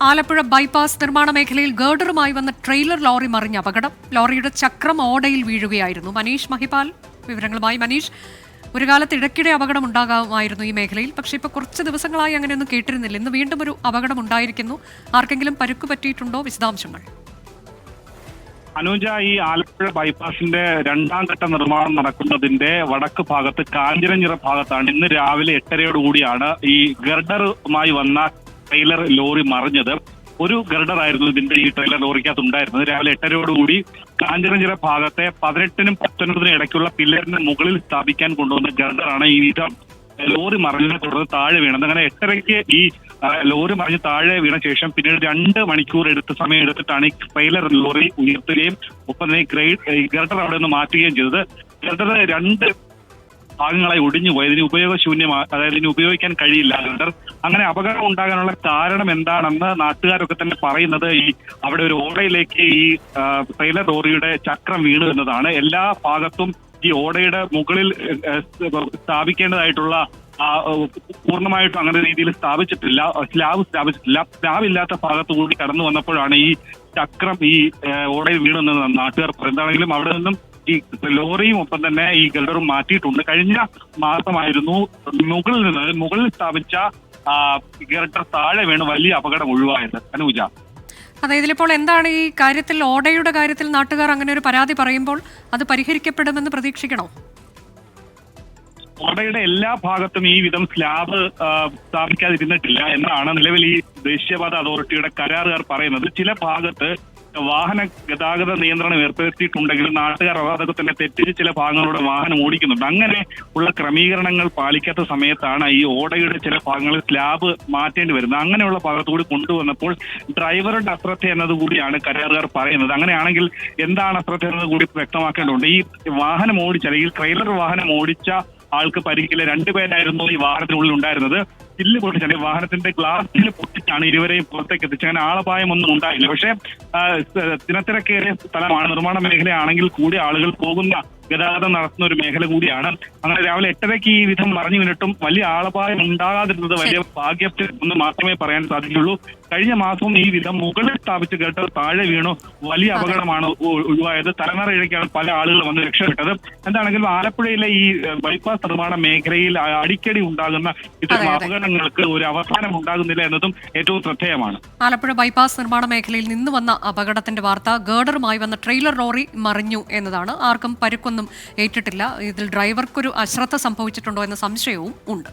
Alappuzha bypass നിർമ്മാണ മേഖലയിൽ ഗർഡറുമായി വന്ന ട്രെയിലർ ലോറി മറിഞ്ഞ അപകടം. ലോറിയുടെ ചക്രം ഓടയിൽ വീഴുകയായിരുന്നു. മനീഷ് മഹിപാൽ വിവരങ്ങളുമായി. മനീഷ്, ഒരു കാലത്ത് ഇടയ്ക്കിടെ അപകടം ഉണ്ടാകാമായിരുന്നു ഈ മേഖലയിൽ, പക്ഷേ ഇപ്പോൾ കുറച്ച് ദിവസങ്ങളായി അങ്ങനെയൊന്നും കേട്ടിരുന്നില്ല. ഇന്ന് വീണ്ടും ഒരു അപകടം ഉണ്ടായിരിക്കുന്നു. ആർക്കെങ്കിലും പരുക്ക് പറ്റിയിട്ടുണ്ടോ? വിശദാംശങ്ങൾ. അനുജ, ഈ ആലപ്പുഴ ബൈപ്പാസിന്റെ രണ്ടാം ഘട്ട നിർമ്മാണം നടക്കുന്നതിന്റെ വടക്ക് ഭാഗത്ത് കാഞ്ഞിരഞ്ഞിറ ഭാഗത്താണ് ഇന്ന് രാവിലെ 8:30യോടുകൂടിയാണ് ഈ ഗർഡറുമായി വന്ന ട്രെയിലർ ലോറി മറിഞ്ഞത്. ഒരു ഗർഡർ ആയിരുന്നു ഇതിന്റെ ഈ ട്രെയിലർ ലോറിക്കകത്ത് ഉണ്ടായിരുന്നത്. രാവിലെ 8:30യോടുകൂടി കാഞ്ഞിരഞ്ചിറ ഭാഗത്തെ 18-നും 19-നും ഇടയ്ക്കുള്ള പില്ലറിന് മുകളിൽ സ്ഥാപിക്കാൻ കൊണ്ടുവന്ന ഗർഡറാണ് ഈ വിധം ലോറി മറിഞ്ഞതിനെ തുടർന്ന് താഴെ വീണത്. അങ്ങനെ 8:30-ക്ക് ഈ ലോറി മറിഞ്ഞ് താഴെ വീണ ശേഷം പിന്നീട് 2 മണിക്കൂർ സമയം എടുത്തിട്ടാണ് ഈ ട്രെയിലർ ലോറി ഉയർത്തുകയും ഒപ്പം തന്നെ ഈ ഗർഡർ അവിടെ നിന്ന് മാറ്റുകയും ചെയ്തത്. ഗർഡർ 2 ഭാഗങ്ങളായി ഒടിഞ്ഞു പോയി. ഇതിന് ഉപയോഗശൂന്യമാണ്, അതായത് ഇതിന് ഉപയോഗിക്കാൻ കഴിയില്ല ഗർഡർ. അങ്ങനെ അപകടം ഉണ്ടാകാനുള്ള കാരണം എന്താണെന്ന് നാട്ടുകാരൊക്കെ തന്നെ പറയുന്നത് ഈ അവിടെ ഒരു ഓടയിലേക്ക് ഈ ട്രെയിലർ ലോറിയുടെ ചക്രം വീണു എന്നതാണ്. എല്ലാ ഭാഗത്തും ഈ ഓടയുടെ മുകളിൽ സ്ഥാപിക്കേണ്ടതായിട്ടുള്ള പൂർണ്ണമായിട്ടും അങ്ങനെ രീതിയിൽ സ്ഥാപിച്ചിട്ടില്ല, സ്ലാബ് സ്ഥാപിച്ചിട്ടില്ല. സ്ലാബ് ഇല്ലാത്ത ഭാഗത്തു കൂടി കടന്നു വന്നപ്പോഴാണ് ഈ ചക്രം ഈ ഓടയിൽ വീണെന്ന് നാട്ടുകാർ പറയുന്നത്. എന്താണെങ്കിലും അവിടെ നിന്നും ഈ ലോറിയും ഒപ്പം തന്നെ ഈ ഗർഡറും മാറ്റിയിട്ടുണ്ട്. കഴിഞ്ഞ മാസമായിരുന്നു മുകളിൽ സ്ഥാപിച്ച ഗർഡർ താഴെ വീണ് വലിയ അപകടം ഒഴിവായത്. അനുജ, അതെ, ഇതിലിപ്പോൾ എന്താണ് ഈ കാര്യത്തിൽ, ഓടയുടെ കാര്യത്തിൽ നാട്ടുകാർ അങ്ങനെ ഒരു പരാതി പറയുമ്പോൾ അത് പരിഹരിക്കപ്പെടുമെന്ന് പ്രതീക്ഷിക്കണോ? ഓടയുടെ എല്ലാ ഭാഗത്തും ഈ വിധം സ്ലാബ് സ്ഥാപിക്കാതിരുന്നിട്ടില്ല എന്നാണ് നിലവിൽ ഈ ദേശീയപാത അതോറിറ്റിയുടെ കരാറുകാർ പറയുന്നത്. ചില ഭാഗത്ത് വാഹന ഗതാഗത നിയന്ത്രണം ഏർപ്പെടുത്തിയിട്ടുണ്ടെങ്കിലും നാട്ടുകാർ അതൊക്കെ തന്നെ തെറ്റിച്ച് ചില ഭാഗങ്ങളിലൂടെ വാഹനം ഓടിക്കുന്നുണ്ട്. അങ്ങനെ ഉള്ള ക്രമീകരണങ്ങൾ പാലിക്കാത്ത സമയത്താണ് ഈ ഓടയുടെ ചില ഭാഗങ്ങളിൽ സ്ലാബ് മാറ്റേണ്ടി വരുന്നത്. അങ്ങനെയുള്ള ഭാഗത്തുകൂടി കൊണ്ടുവന്നപ്പോൾ ഡ്രൈവറുടെ അശ്രദ്ധ എന്നതുകൂടിയാണ് കരാറുകാർ പറയുന്നത്. അങ്ങനെയാണെങ്കിൽ എന്താണ് അശ്രദ്ധ എന്നത് കൂടി വ്യക്തമാക്കേണ്ടതുണ്ട്. ഈ വാഹനം ഓടിച്ച, അല്ലെങ്കിൽ ട്രെയിലർ വാഹനം ഓടിച്ച ആൾക്ക് പരിക്കില്ല. 2 പേരായിരുന്നു ഈ വാഹനത്തിനുള്ളിൽ ഉണ്ടായിരുന്നത്. ചില്ല് പൊട്ടിച്ചാണ്, വാഹനത്തിന്റെ ഗ്ലാസ്സിൽ പൊട്ടിച്ചാണ് ഇരുവരെയും പുറത്തേക്ക് എത്തിച്ചത്. അങ്ങനെ ആളപായമൊന്നും ഉണ്ടായില്ല. പക്ഷേ ദിനത്തിരക്കേറിയ സ്ഥലമാണ്, നിർമ്മാണ മേഖലയാണെങ്കിൽ കൂടി ആളുകൾ പോകുന്ന ഗതാഗതം നടത്തുന്ന ഒരു മേഖല കൂടിയാണ്. അങ്ങനെ രാവിലെ 8:30-ക്ക് ഈ വിധം മറിഞ്ഞു വീണിട്ടും വലിയ ആളപായം ഉണ്ടാകാതിരുന്നത് വലിയ ഭാഗ്യത്തിൽ ഒന്ന് മാത്രമേ പറയാൻ സാധിക്കുള്ളൂ. കഴിഞ്ഞ മാസവും ഈ വിധം മുകളിൽ സ്ഥാപിച്ച ഗർഡർ താഴെ വീണു വലിയ അപകടമാണ് ഒഴിവായത്. തലമറയിലേക്കാണ് പല ആളുകൾ വന്ന് രക്ഷപ്പെട്ടത്. എന്താണെങ്കിലും ആലപ്പുഴയിലെ ഈ ബൈപ്പാസ് നിർമ്മാണ മേഖലയിൽ അടിക്കടി ഉണ്ടാകുന്ന ഇത്തരം അപകടങ്ങൾക്ക് ഒരു അവസാനം ഉണ്ടാകുന്നില്ല എന്നതും ഏറ്റവും ശ്രദ്ധേയമാണ്. ആലപ്പുഴ ബൈപ്പാസ് നിർമ്മാണ മേഖലയിൽ നിന്ന് വന്ന അപകടത്തിന്റെ വാർത്ത, ഗർഡറുമായി വന്ന ട്രെയിലർ ലോറി മറിഞ്ഞു എന്നതാണ്. ആർക്കും പരുക്കൊന്നും ഏറ്റിട്ടില്ല. ഇതിൽ ഡ്രൈവർക്കൊരു അശ്രദ്ധ സംഭവിച്ചിട്ടുണ്ടോ എന്ന സംശയവും ഉണ്ട്.